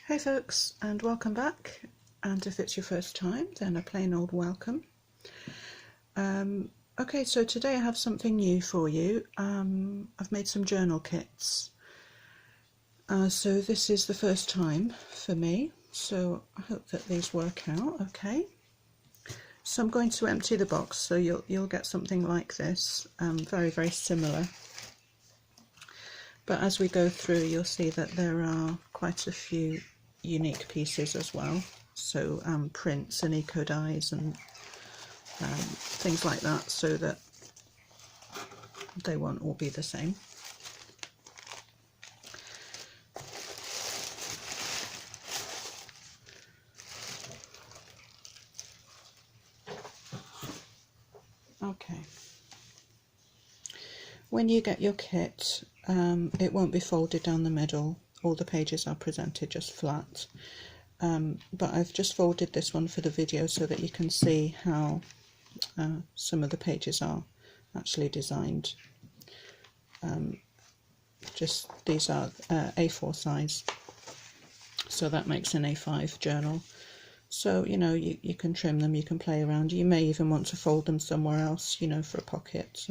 Hey folks, and welcome back, and if it's your first time then a plain old welcome. Okay, so today I have something new for you. I've made some journal kits, so this is the first time for me, so I hope that these work out okay. So I'm going to empty the box, so you'll get something like this, very similar. But as we go through, you'll see that there are quite a few unique pieces as well. So prints and eco dyes and things like that, so that they won't all be the same. Okay. When you get your kit, it won't be folded down the middle. All the pages are presented just flat. But I've just folded this one for the video so that you can see how some of the pages are actually designed. Just these are A4 size, so that makes an A5 journal. So you know, you can trim them, you can play around. You may even want to fold them somewhere else, you know, for a pocket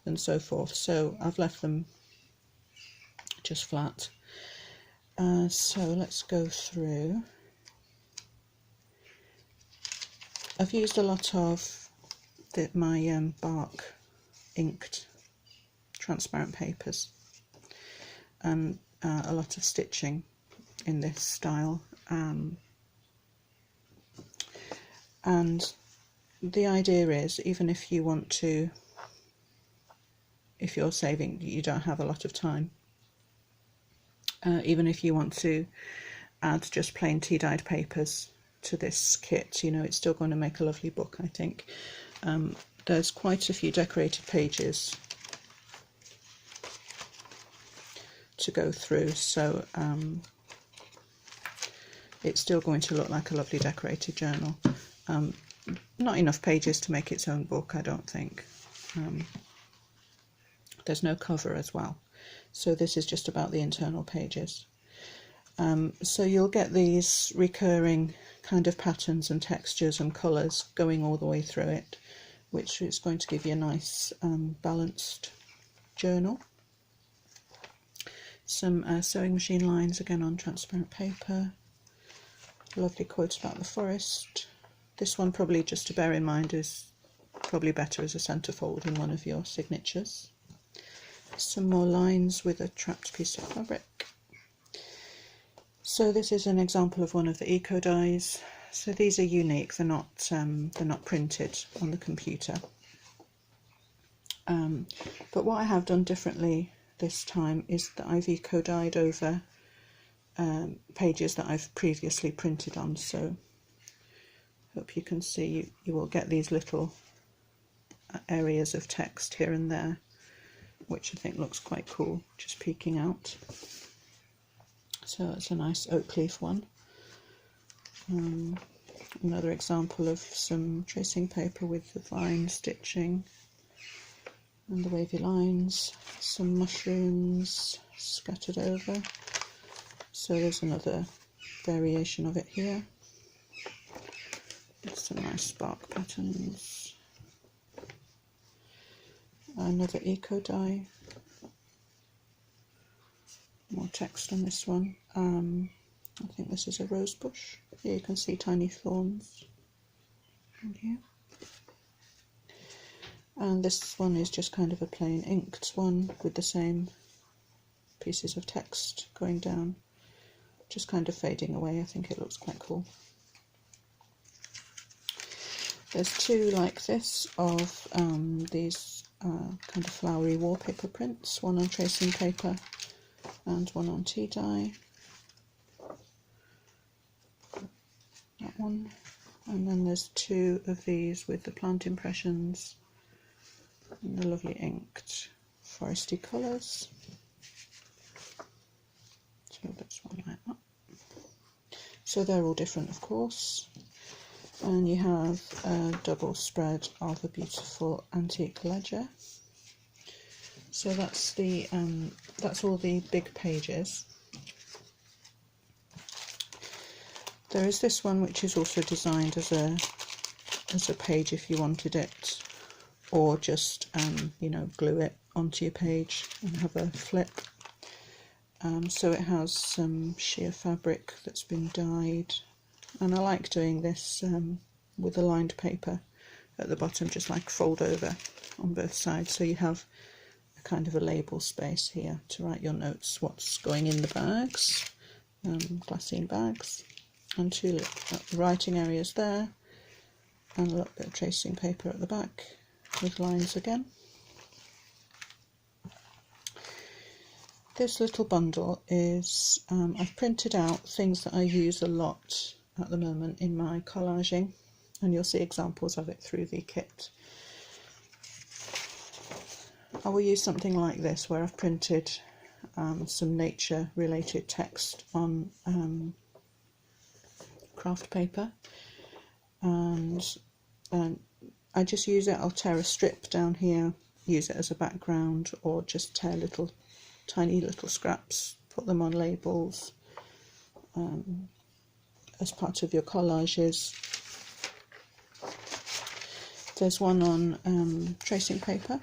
and so forth. So I've left them just flat. So let's go through. I've used a lot of my bark inked transparent papers and a lot of stitching in this style, and the idea is, even if you want to, if you're saving, you don't have a lot of time, even if you want to add just plain tea-dyed papers to this kit, you know, it's still going to make a lovely book, I think. There's quite a few decorated pages to go through, so it's still going to look like a lovely decorated journal. Not enough pages to make its own book, I don't think. There's no cover as well, so this is just about the internal pages. So you'll get these recurring kind of patterns and textures and colours going all the way through it, which is going to give you a nice balanced journal. Some sewing machine lines again on transparent paper. Lovely quote about the forest. This one, probably just to bear in mind, is probably better as a centrefold in one of your signatures. Some more lines with a trapped piece of fabric. So this is an example of one of the eco dyes. So these are unique, they're not printed on the computer. But what I have done differently this time is that I've eco dyed over pages that I've previously printed on. So hope you can see, you will get these little areas of text here and there, which I think looks quite cool, just peeking out. So it's a nice oak leaf one. Another example of some tracing paper with the vine stitching and the wavy lines. Some mushrooms scattered over. So there's another variation of it here. Some nice spark patterns. Another eco dye. More text on this one. I think this is a rose bush. Here you can see tiny thorns in here. And this one is just kind of a plain inked one with the same pieces of text going down, just kind of fading away. I think it looks quite cool. There's two like this of these kind of flowery wallpaper prints, one on tracing paper and one on tea dye. That one. And then there's two of these with the plant impressions and the lovely inked foresty colours. So this one like that. So they're all different, of course. And you have a double spread of a beautiful antique ledger. So that's the that's all the big pages. There is this one which is also designed as a page if you wanted it, or just you know, glue it onto your page and have a flip. So it has some sheer fabric that's been dyed, and I like doing this with a lined paper at the bottom, just like fold over on both sides, so you have a kind of a label space here to write your notes, what's going in the bags, glassine bags, and two writing areas there, and a little bit of tracing paper at the back with lines again. This little bundle is, I've printed out things that I use a lot at the moment in my collaging, and you'll see examples of it through the kit. I will use something like this where I've printed some nature related text on craft paper, and I just use it. I'll tear a strip down here, use it as a background, or just tear tiny little scraps, put them on labels as part of your collages. There's one on tracing paper,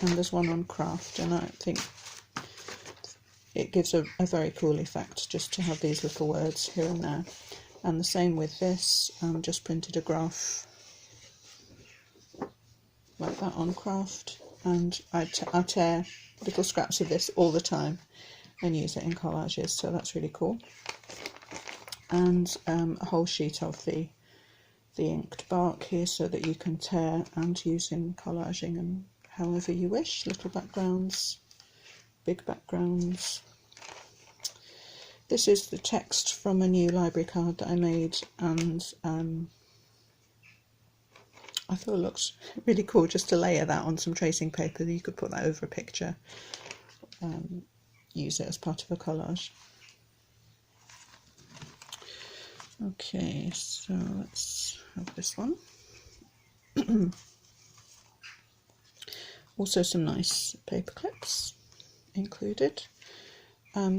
and there's one on craft, and I think it gives a very cool effect just to have these little words here and there. And the same with this, just printed a graph like that on craft, and I tear little scraps of this all the time and use it in collages, so that's really cool. And a whole sheet of the inked bark here, so that you can tear and use in collaging and however you wish. Little backgrounds, big backgrounds. This is the text from a new library card that I made, and I thought it looks really cool just to layer that on some tracing paper. You could put that over a picture, use it as part of a collage. Okay, so let's have this one. Also some nice paper clips included.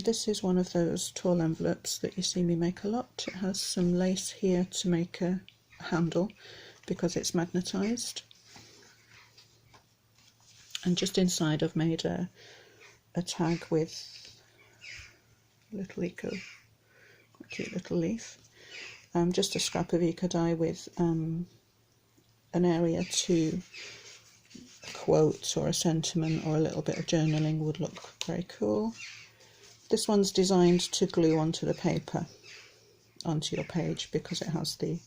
This is one of those tall envelopes that you see me make a lot. It has some lace here to make a handle because it's magnetised. And just inside I've made a tag with little eco, cute little leaf. Just a scrap of eco dye with an area to a quote or a sentiment or a little bit of journaling would look very cool. This one's designed to glue onto the paper, onto your page, because it has the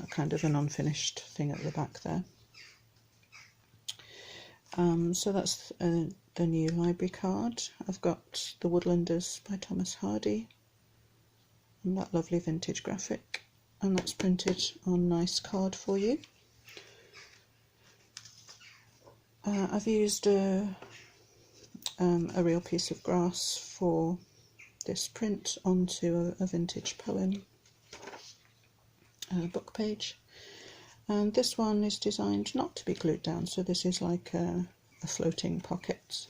kind of an unfinished thing at the back there. So that's the new library card. I've got The Woodlanders by Thomas Hardy, and that lovely vintage graphic, and that's printed on nice card for you. I've used a real piece of grass for this print onto a vintage poem book page, and this one is designed not to be glued down, so this is like a floating pocket.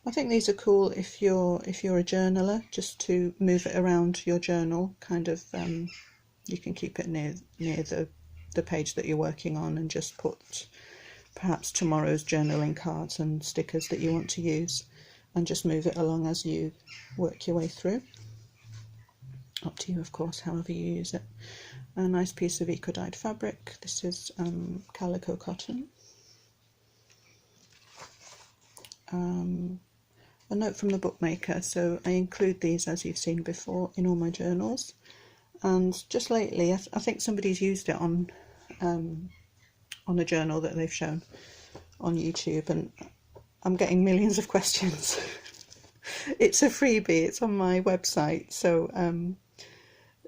I think these are cool if you're a journaler, just to move it around your journal, kind of. You can keep it near the page that you're working on, and just put perhaps tomorrow's journaling cards and stickers that you want to use, and just move it along as you work your way through. Up to you, of course, however you use it. A nice piece of eco-dyed fabric. This is calico cotton. A note from the bookmaker, so I include these, as you've seen before, in all my journals. And just lately, I think somebody's used it on a journal that they've shown on YouTube, and I'm getting millions of questions. It's a freebie, it's on my website, so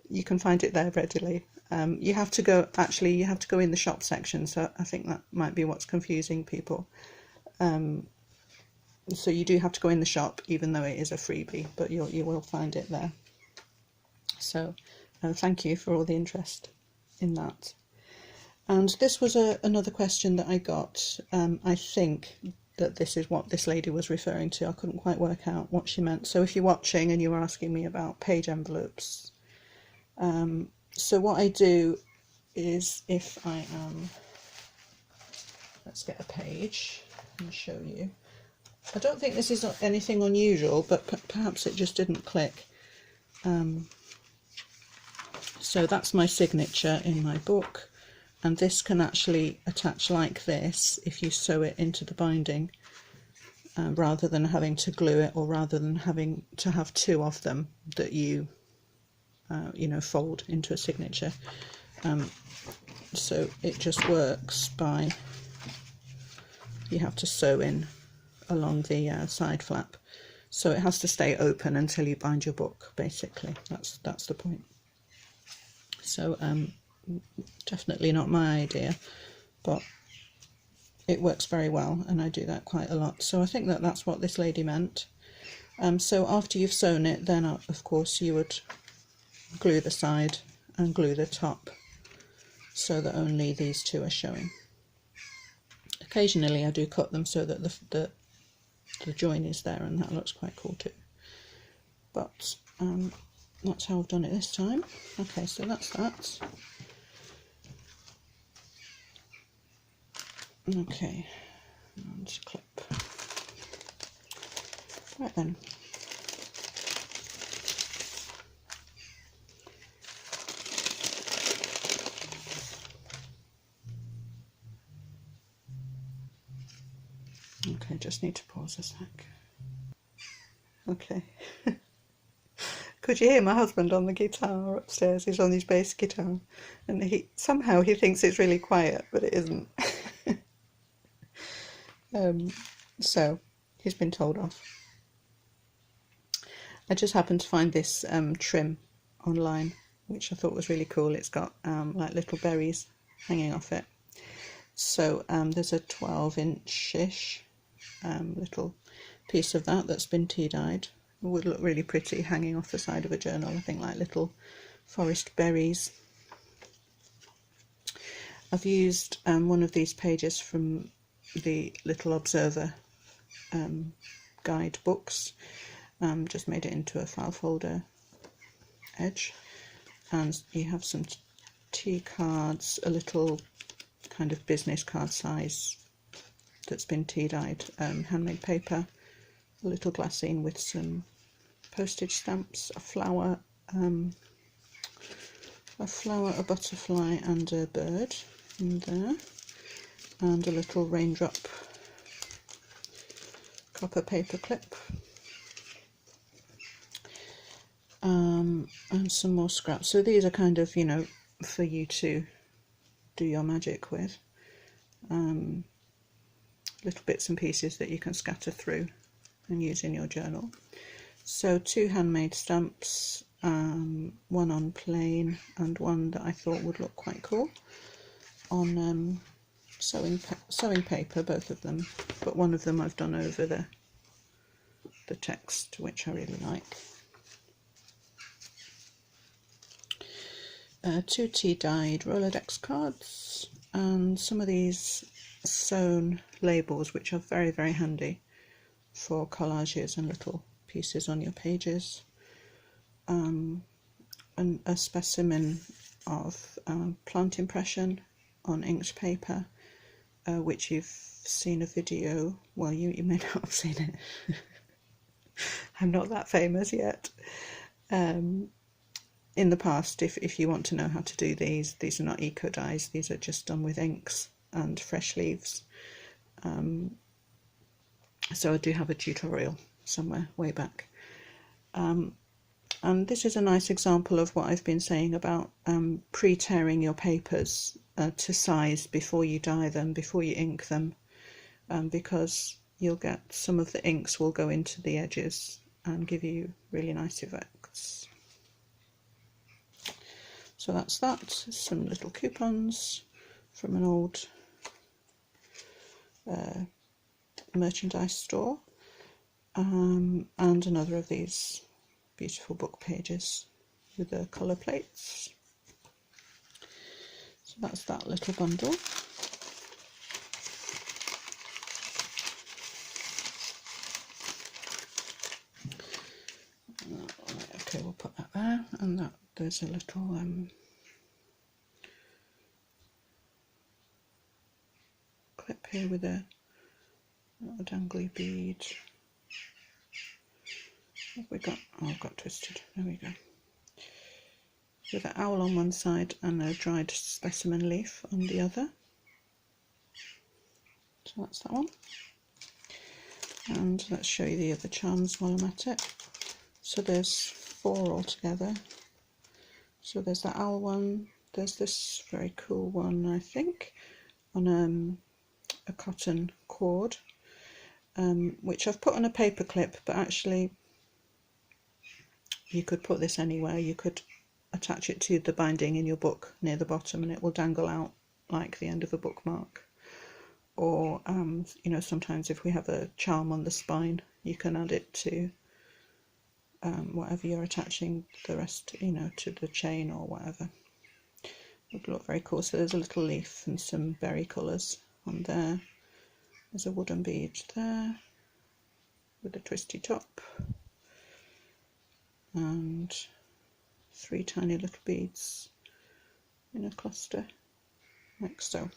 you can find it there readily. You have to go in the shop section, so I think that might be what's confusing people. So you do have to go in the shop, even though it is a freebie, but you will find it there. So thank you for all the interest in that. And this was another question that I got. I think that this is what this lady was referring to. I couldn't quite work out what she meant. So if you're watching and you were asking me about page envelopes, so what I do is, if I am, let's get a page and show you. I don't think this is anything unusual, but perhaps it just didn't click. So that's my signature in my book, and this can actually attach like this if you sew it into the binding, rather than having to glue it, or rather than having to have two of them that you fold into a signature. So it just works by, you have to sew in along the side flap, so it has to stay open until you bind your book, basically. That's the point. So definitely not my idea, but it works very well, and I do that quite a lot. So I think that that's what this lady meant. So after you've sewn it, then of course you would glue the side and glue the top so that only these two are showing. Occasionally I do cut them so that the join is there, and that looks quite cool too. But that's how I've done it this time. Okay, so that's that. Okay, and clip. Right then. Okay, just need to pause a sec. Okay. Could you hear my husband on the guitar upstairs? He's on his bass guitar, and somehow he thinks it's really quiet, but it isn't. So he's been told off. I just happened to find this trim online, which I thought was really cool. It's got like little berries hanging off it. So there's a 12-inch-ish little piece of that that's been tea dyed. It would look really pretty hanging off the side of a journal, I think, like little forest berries. I've used one of these pages from the Little Observer guide books, just made it into a file folder edge, and you have some tea cards, a little kind of business card size that's been tea dyed, handmade paper, a little glassine with some postage stamps, a flower, a butterfly and a bird in there, and a little raindrop copper paper clip, and some more scraps. So these are kind of, for you to do your magic with, little bits and pieces that you can scatter through and use in your journal. So 2 handmade stamps, one on plain and one that I thought would look quite cool on sewing paper, both of them, but one of them I've done over the text, which I really like. 2 tea dyed Rolodex cards, and some of these sewn labels, which are very, very handy for collages and little pieces on your pages, and a specimen of plant impression on inked paper, which you've seen a video, well, you may not have seen it. I'm not that famous yet. In the past, if you want to know how to do these are not eco dyes, these are just done with inks and fresh leaves. So I do have a tutorial somewhere way back. And this is a nice example of what I've been saying about pre-tearing your papers to size before you dye them, before you ink them, because you'll get some of the inks will go into the edges and give you really nice effects. So that's that. Some little coupons from an old merchandise store, and another of these beautiful book pages with the colour plates. So that's that little bundle. Okay, we'll put that there, and that there's a little clip here with a little dangly bead. What have we got? Oh, I've got twisted. There we go. With an owl on one side and a dried specimen leaf on the other. So that's that one. And let's show you the other charms while I'm at it. So there's 4 altogether. So there's that owl one, there's this very cool one, I think, on a cotton cord, which I've put on a paper clip, but actually you could put this anywhere. You could attach it to the binding in your book near the bottom and it will dangle out like the end of a bookmark. Or, you know, sometimes if we have a charm on the spine, you can add it to whatever you're attaching the rest, you know, to the chain or whatever. It would look very cool. So there's a little leaf and some berry colours on there. There's a wooden bead there with a twisty top. And 3 tiny little beads in a cluster, like so.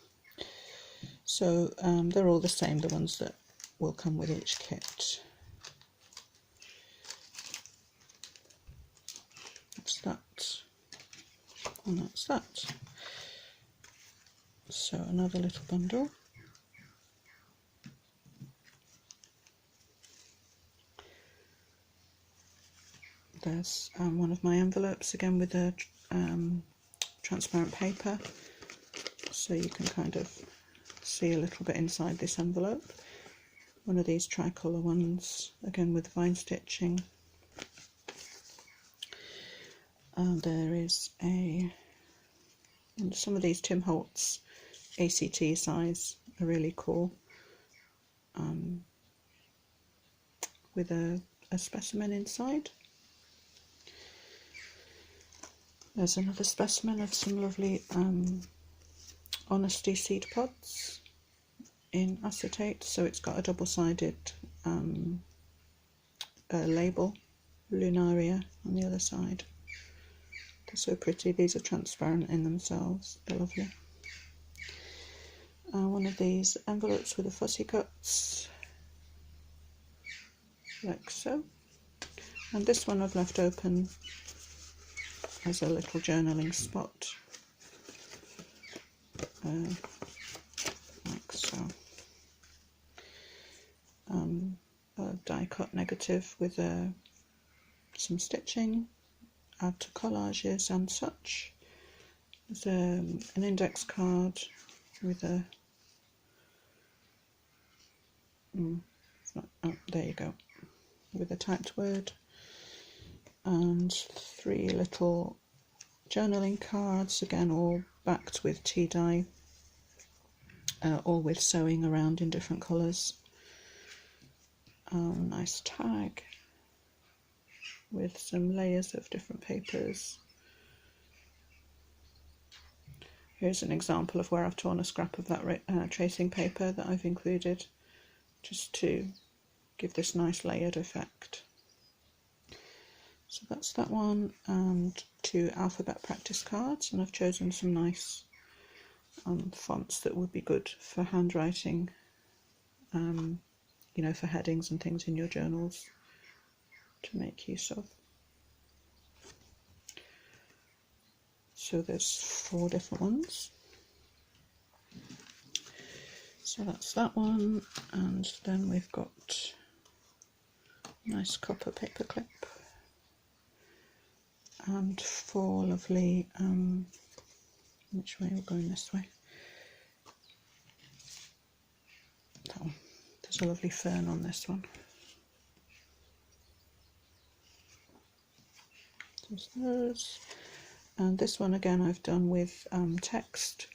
So they're all the same, the ones that will come with each kit. That's that, and that's that. So another little bundle. There's one of my envelopes, again with a transparent paper, so you can kind of see a little bit inside this envelope. One of these tricolour ones, again with vine stitching. There is and some of these Tim Holtz ACT size are really cool, with a specimen inside. There's another specimen of some lovely Honesty seed pods in acetate, so it's got a double-sided label, Lunaria, on the other side. They're so pretty. These are transparent in themselves. They're lovely. One of these envelopes with the fussy cuts, like so. And this one I've left open as a little journaling spot, like so. A die cut negative with some stitching, add to collages and such. There's an index card with a there you go, with a typed word, and 3 little journaling cards, again all backed with tea dye, all with sewing around in different colours. Nice tag with some layers of different papers. Here's an example of where I've torn a scrap of that tracing paper that I've included, just to give this nice layered effect. So that's that one, and 2 alphabet practice cards, and I've chosen some nice fonts that would be good for handwriting, you know, for headings and things in your journals to make use of. So there's 4 different ones. So that's that one, and then we've got a nice copper paper clip and 4 lovely, which way we're going, this way. That one. There's a lovely fern on this one. There's those. And this one again I've done with text,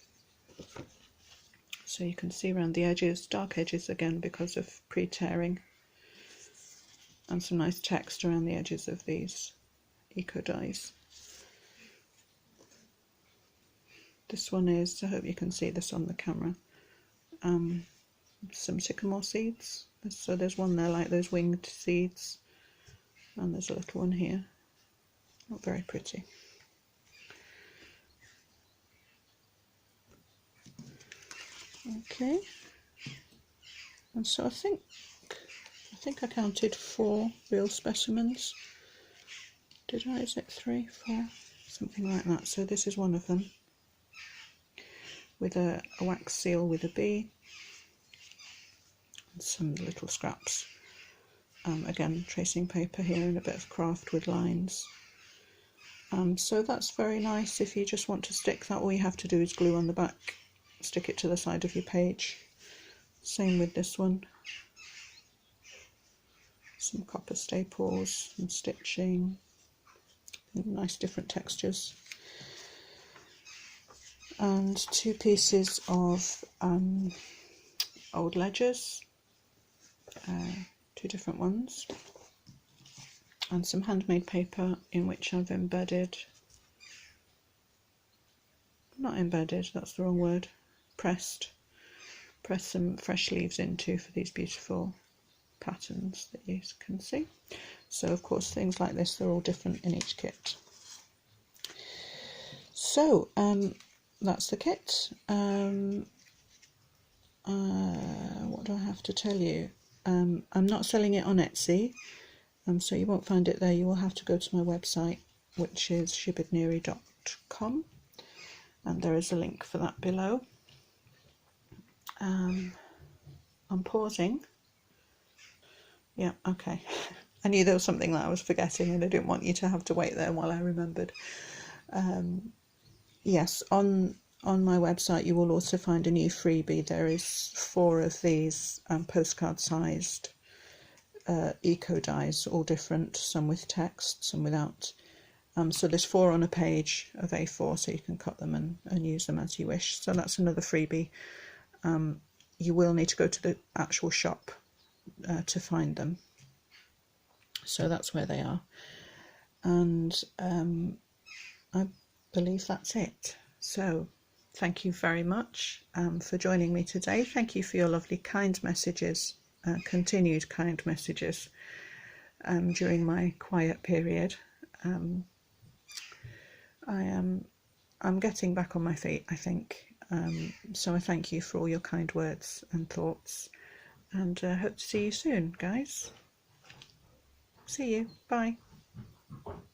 so you can see around the edges, dark edges again because of pre-tearing, and some nice text around the edges of these eco dies. This one is, I hope you can see this on the camera, some sycamore seeds. So there's one there like those winged seeds, and there's a little one here. Not very pretty. Okay, and so I think I counted 4 real specimens. Did I? Is it 3, 4? Something like that. So this is one of them, with a wax seal with a bee and some little scraps. Again, tracing paper here and a bit of craft with lines. So that's very nice. If you just want to stick that, all you have to do is glue on the back, stick it to the side of your page. Same with this one. Some copper staples, some stitching, nice different textures. And 2 pieces of old ledgers, 2 different ones, and some handmade paper in which I've embedded, not embedded, that's the wrong word, pressed some fresh leaves into for these beautiful patterns that you can see. So of course things like this, they're all different in each kit. So that's the kit. What do I have to tell you? I'm not selling it on Etsy, so you won't find it there. You will have to go to my website, which is shibidneri.com, and there is a link for that below. I'm pausing. Yeah, okay. I knew there was something that I was forgetting and I didn't want you to have to wait there while I remembered. Yes, on my website you will also find a new freebie. There is 4 of these postcard sized eco dies, all different, some with text, some without. So there's 4 on a page of A4, so you can cut them and use them as you wish. So that's another freebie. You will need to go to the actual shop to find them. So that's where they are. And I believe that's it. So thank you very much for joining me today. Thank you for your lovely kind messages, continued kind messages during my quiet period. I'm getting back on my feet, I think. So I thank you for all your kind words and thoughts, and hope to see you soon, guys. See you. Bye.